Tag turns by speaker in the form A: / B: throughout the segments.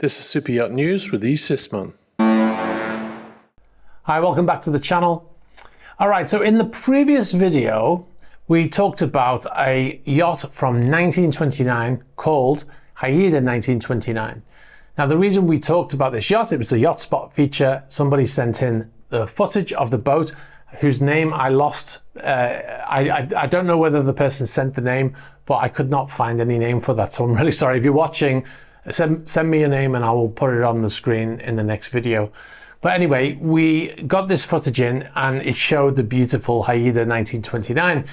A: This is Super Yacht News with Sisman.
B: Hi, welcome back to the channel. Alright, so in the previous video we talked about a yacht from 1929 called Haida 1929. Now the reason we talked about this yacht, it was a YotSpot feature. Somebody sent in the footage of the boat whose name I lost. I don't know whether the person sent the name, but I could not find any name for that, so I'm really sorry. If you're watching, send me a name and I will put it on the screen in the next video. But anyway, we got this footage in and it showed the beautiful Haida 1929.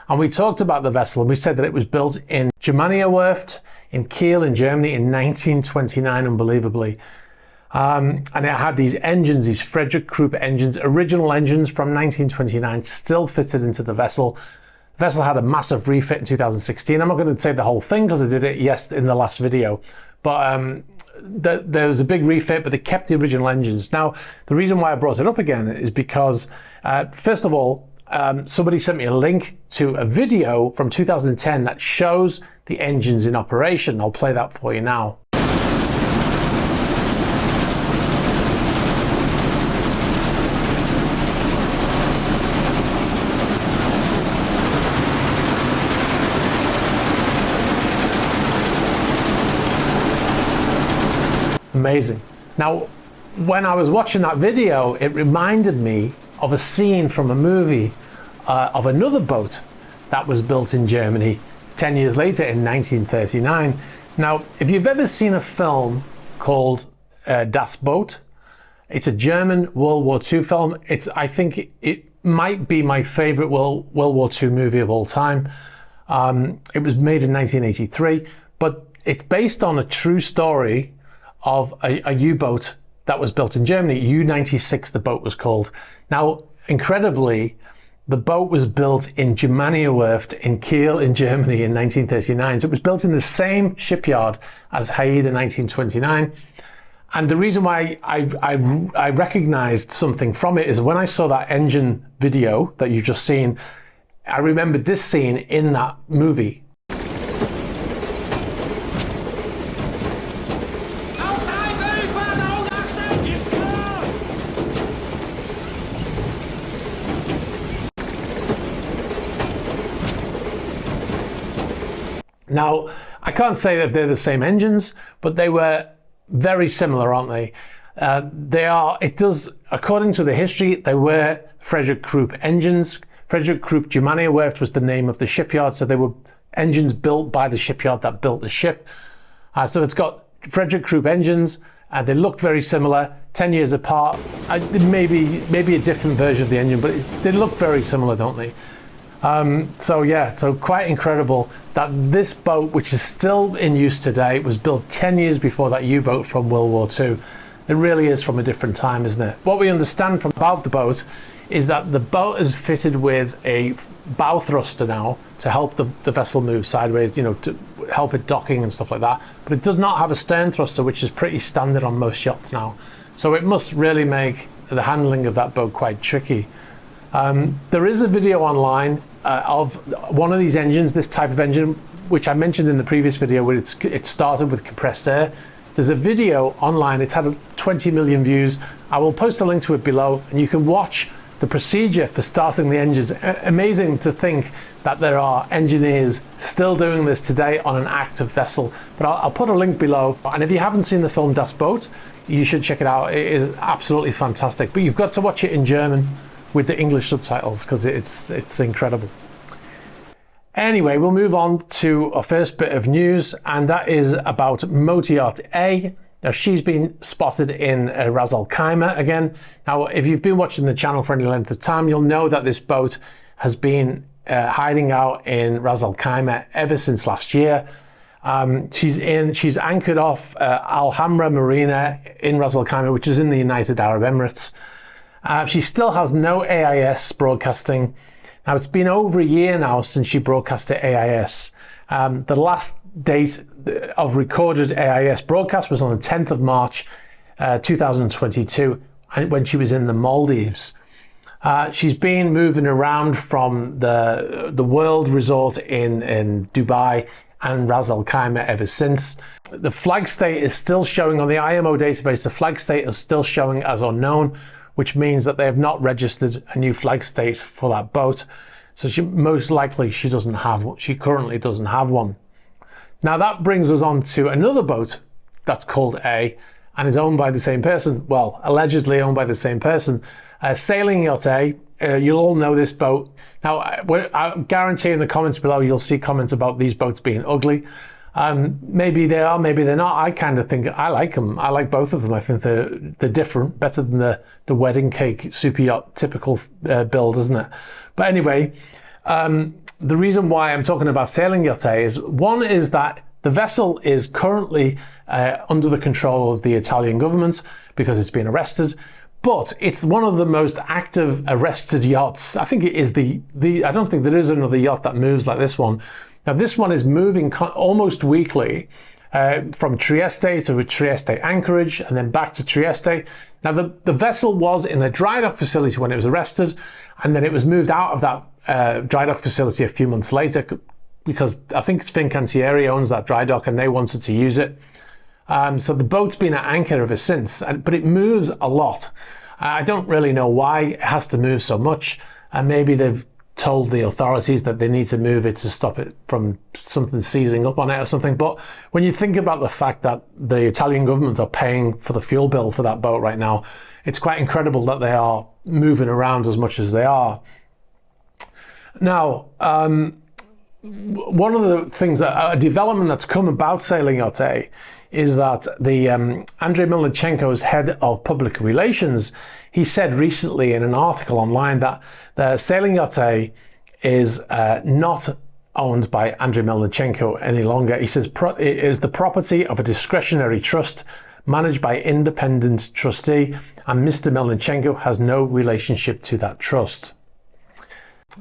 B: And we talked about the vessel and we said that it was built in Werft in Kiel in Germany in 1929, unbelievably. And it had these engines, these Friedrich Krupp engines, original engines from 1929, still fitted into the vessel. The vessel had a massive refit in 2016. I'm not going to say the whole thing because I did it in the last video. But there was a big refit, but they kept the original engines. Now, the reason why I brought it up again is because, first of all, somebody sent me a link to a video from 2010 that shows the engines in operation. I'll play that for you now. Amazing. Now, when I was watching that video, it reminded me of a scene from a movie of another boat that was built in Germany 10 years later in 1939. Now, if you've ever seen a film called Das Boot, it's a German World War II film. I think it might be my favorite World War II movie of all time. It was made in 1983, but it's based on a true story of a U-boat that was built in Germany. U-96, the boat was called. Now, incredibly, the boat was built in Werft in Kiel in Germany in 1939. So it was built in the same shipyard as Haida 1929. And the reason why I recognized something from it is when I saw that engine video that you've just seen, I remembered this scene in that movie. Now, I can't say that they're the same engines, but they were very similar, aren't they? According to the history, they were Friedrich Krupp engines. Friedrich Krupp Werft was the name of the shipyard, so they were engines built by the shipyard that built the ship. So it's got Friedrich Krupp engines, they look very similar, 10 years apart. Maybe a different version of the engine, but they look very similar, don't they? So quite incredible that this boat, which is still in use today, was built 10 years before that U-boat from World War II. It really is from a different time, isn't it? What we understand about the boat is that the boat is fitted with a bow thruster now to help the vessel move sideways, to help it docking and stuff like that. But it does not have a stern thruster, which is pretty standard on most yachts now. So it must really make the handling of that boat quite tricky. There is a video online of one of these engines, this type of engine, which I mentioned in the previous video, where it started with compressed air. There's a video online, it's had 20 million views. I will post a link to it below and you can watch the procedure for starting the engines. Amazing to think that there are engineers still doing this today on an active vessel. But I'll put a link below. And if you haven't seen the film Das Boot, you should check it out. It is absolutely fantastic. But you've got to watch it in German with the English subtitles because it's incredible. Anyway, we'll move on to our first bit of news, and that is about Yacht A. Now, she's been spotted in Ras Al Khaimah again. Now, if you've been watching the channel for any length of time, you'll know that this boat has been hiding out in Ras Al Khaimah ever since last year. She's anchored off Al Hamra Marina in Ras Al Khaimah, which is in the United Arab Emirates. She still has no AIS broadcasting. Now, it's been over a year now since she broadcast to AIS. The last date of recorded AIS broadcast was on the 10th of March 2022, when she was in the Maldives. She's been moving around from the World Resort in Dubai and Ras Al Khaimah ever since. The flag state is still showing on the IMO database. The flag state is still showing as unknown, which means that they have not registered a new flag state for that boat. So most likely she currently doesn't have one. Now that brings us on to another boat that's called A and is owned by the same person. Well, allegedly owned by the same person. Sailing Yacht A. You'll all know this boat. Now, I guarantee in the comments below you'll see comments about these boats being ugly. Maybe they are, maybe they're not. I kind of think I like them. I like both of them. I think they're different, better than the wedding cake super yacht typical build, isn't it? But anyway, the reason why I'm talking about Sailing Yacht A is, one is that the vessel is currently under the control of the Italian government because it's been arrested. But it's one of the most active arrested yachts. I think it is I don't think there is another yacht that moves like this one. Now this one is moving almost weekly from Trieste to Trieste anchorage and then back to Trieste. Now the vessel was in a dry dock facility when it was arrested, and then it was moved out of that dry dock facility a few months later because I think Fincantieri owns that dry dock and they wanted to use it. So the boat's been at anchor ever since, but it moves a lot. I don't really know why it has to move so much. And maybe they've told the authorities that they need to move it to stop it from something seizing up on it or something. But when you think about the fact that the Italian government are paying for the fuel bill for that boat right now, it's quite incredible that they are moving around as much as they are. Now, one of the things a development that's come about Sailing Yacht A is that the Andrei Melnichenko's head of public relations, he said recently in an article online that the Sailing Yacht A is not owned by Andrei Melnichenko any longer. He says it is the property of a discretionary trust managed by independent trustee, and Mr. Melnichenko has no relationship to that trust.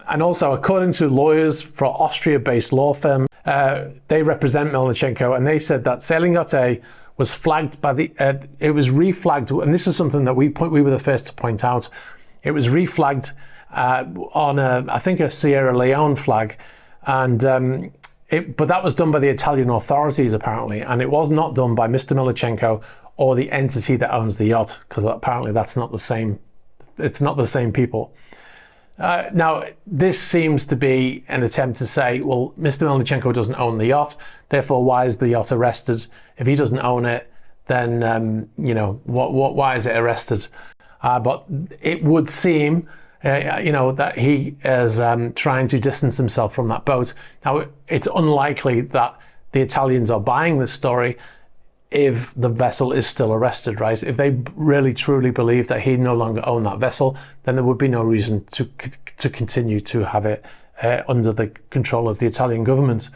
B: And also, according to lawyers for Austria-based law firm, they represent Melnichenko, and they said that Sailing Yacht A was flagged by it was reflagged, and this is something that we were the first to point out. It was reflagged on I think a Sierra Leone flag, and but that was done by the Italian authorities apparently, and it was not done by Mr. Melnichenko or the entity that owns the yacht, because apparently that's not the same. It's not the same people. Now, this seems to be an attempt to say, well, Mr. Melnichenko doesn't own the yacht, therefore why is the yacht arrested? If he doesn't own it, then, why is it arrested? But it would seem, that he is trying to distance himself from that boat. Now, it's unlikely that the Italians are buying this story if the vessel is still arrested, right? If they really truly believe that he no longer owned that vessel, then there would be no reason to continue to have it under the control of the Italian government.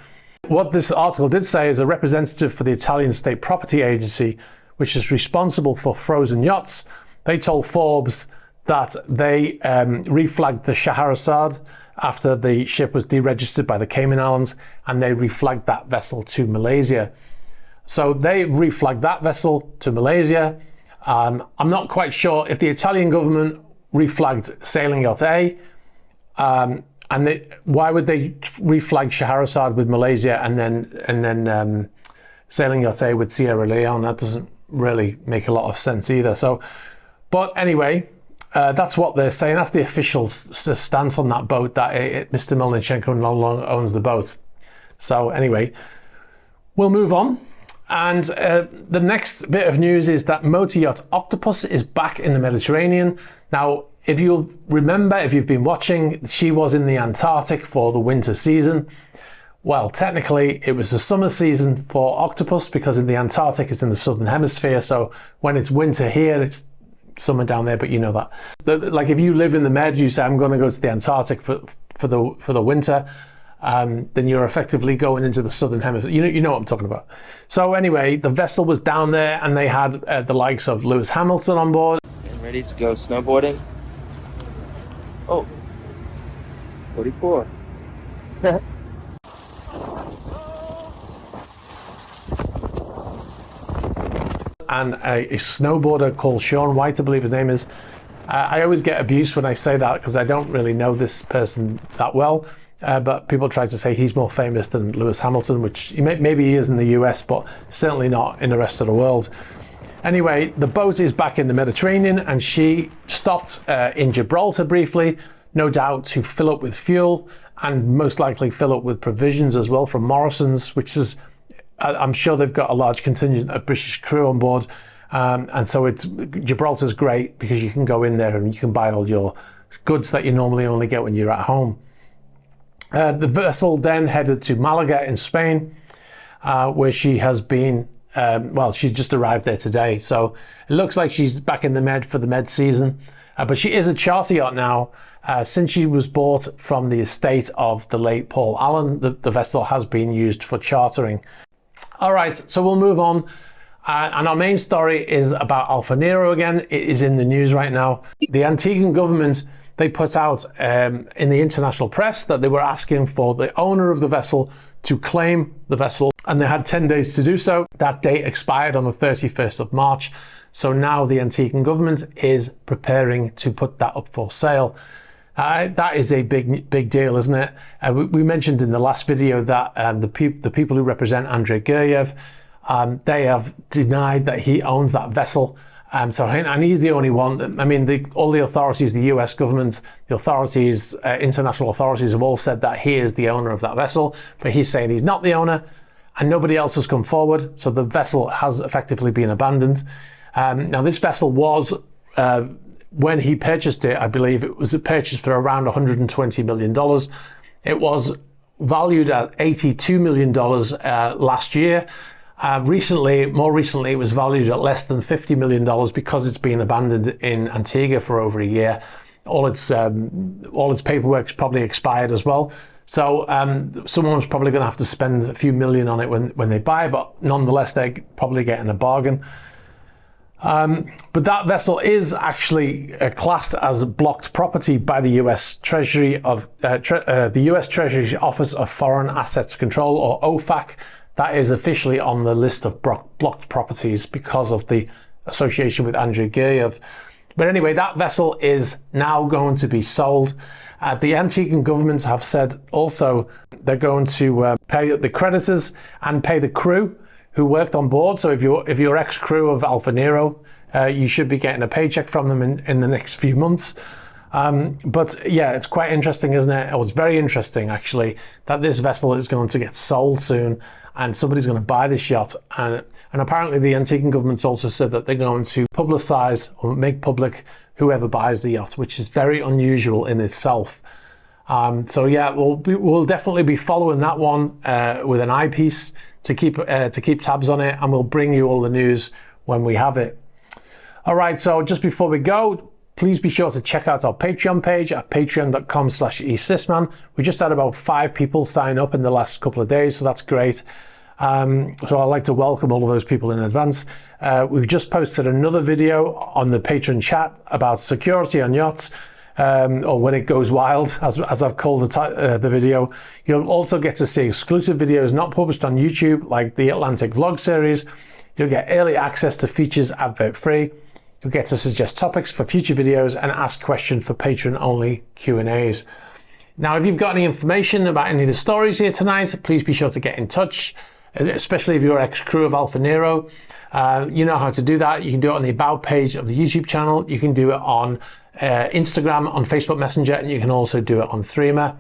B: What this article did say is a representative for the Italian State Property Agency, which is responsible for frozen yachts, they told Forbes that they reflagged the Scheherazade after the ship was deregistered by the Cayman Islands, and they reflagged that vessel to Malaysia. So they reflagged that vessel to Malaysia. I'm not quite sure if the Italian government reflagged Sailing Yacht A, why would they reflag Scheherazade with Malaysia and then Sailing Yacht A with Sierra Leone? That doesn't really make a lot of sense either. So, but anyway, that's what they're saying. That's the official stance on that boat, that Mr. Melnichenko no longer owns the boat. So anyway, we'll move on. And the next bit of news is that motor yacht Octopus is back in the Mediterranean. Now, if you'll remember, if you've been watching, she was in the Antarctic for the winter season. Well, technically, it was the summer season for Octopus because in the Antarctic it's in the southern hemisphere. So when it's winter here, it's summer down there, but you know that. Like if you live in the Med, you say, I'm going to go to the Antarctic for the winter. Then you're effectively going into the southern hemisphere. You know what I'm talking about. So anyway, the vessel was down there and they had the likes of Lewis Hamilton on board.
C: And ready to go snowboarding. Oh, 44.
B: And a snowboarder called Sean White, I believe his name is. I always get abused when I say that because I don't really know this person that well. but people try to say he's more famous than Lewis Hamilton, which maybe he is in the US, but certainly not in the rest of the world. Anyway, the boat is back in the Mediterranean, and she stopped in Gibraltar briefly, no doubt to fill up with fuel and most likely fill up with provisions as well from Morrison's, which is, I'm sure they've got a large contingent of British crew on board. And so Gibraltar's great because you can go in there and you can buy all your goods that you normally only get when you're at home. The vessel then headed to Malaga in Spain, where she has been, she's just arrived there today. So it looks like she's back in the Med for the Med season, but she is a charter yacht now. Since she was bought from the estate of the late Paul Allen, the vessel has been used for chartering. All right, so we'll move on. And our main story is about Alfa Nero again. It is in the news right now. The Antiguan government, they put out in the international press that they were asking for the owner of the vessel to claim the vessel, and they had 10 days to do so. That date expired on the 31st of March. So now the Antiguan government is preparing to put that up for sale. That is a big deal, isn't it? We mentioned in the last video that the people who represent Andrei Guryev, they have denied that he owns that vessel. And he's the only one. I mean, all the authorities, the US government, the authorities, international authorities have all said that he is the owner of that vessel, but he's saying he's not the owner, and nobody else has come forward. So the vessel has effectively been abandoned. Now, this vessel was, when he purchased it, I believe it was purchased for around $120 million. It was valued at $82 million last year. More recently, it was valued at less than $50 million because it's been abandoned in Antigua for over a year. All its paperwork's probably expired as well. So someone's probably going to have to spend a few million on it when they buy, but nonetheless, they're probably getting a bargain. But that vessel is actually classed as blocked property by the U.S. Treasury the U.S. Treasury's Office of Foreign Assets Control, or OFAC. That is officially on the list of blocked properties because of the association with Andrei Guryev. But anyway, that vessel is now going to be sold. The Antiguan governments have said also they're going to pay the creditors and pay the crew who worked on board. So if you're ex-crew of Alfa Nero, you should be getting a paycheck from them in the next few months. But yeah, it's quite interesting, isn't it? It was very interesting, actually, that this vessel is going to get sold soon and somebody's going to buy this yacht. And apparently the Antiguan government's also said that they're going to publicize or make public whoever buys the yacht, which is very unusual in itself. So yeah, we'll definitely be following that one with an eyepiece to keep tabs on it, and we'll bring you all the news when we have it. All right, so just before we go, please be sure to check out our Patreon page at patreon.com/eSysman. We just had about 5 people sign up in the last couple of days, so that's great. So I'd like to welcome all of those people in advance. We've just posted another video on the patron chat about security on yachts, or when it goes wild, as I've called the video. You'll also get to see exclusive videos not published on YouTube, like the Atlantic vlog series. You'll get early access to features advert free. You'll get to suggest topics for future videos and ask questions for patron-only Q&As. Now, if you've got any information about any of the stories here tonight, please be sure to get in touch, especially if you're ex-crew of Alfa Nero. You know how to do that. You can do it on the About page of the YouTube channel. You can do it on Instagram, on Facebook Messenger, and you can also do it on Threema.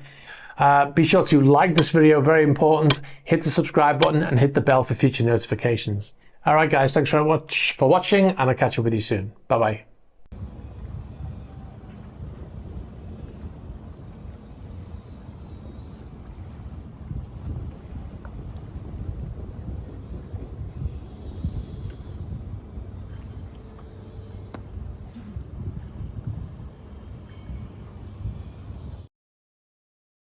B: Be sure to like this video, very important. Hit the subscribe button and hit the bell for future notifications. All right, guys, thanks very much for watching, and I'll catch up with you soon. Bye-bye.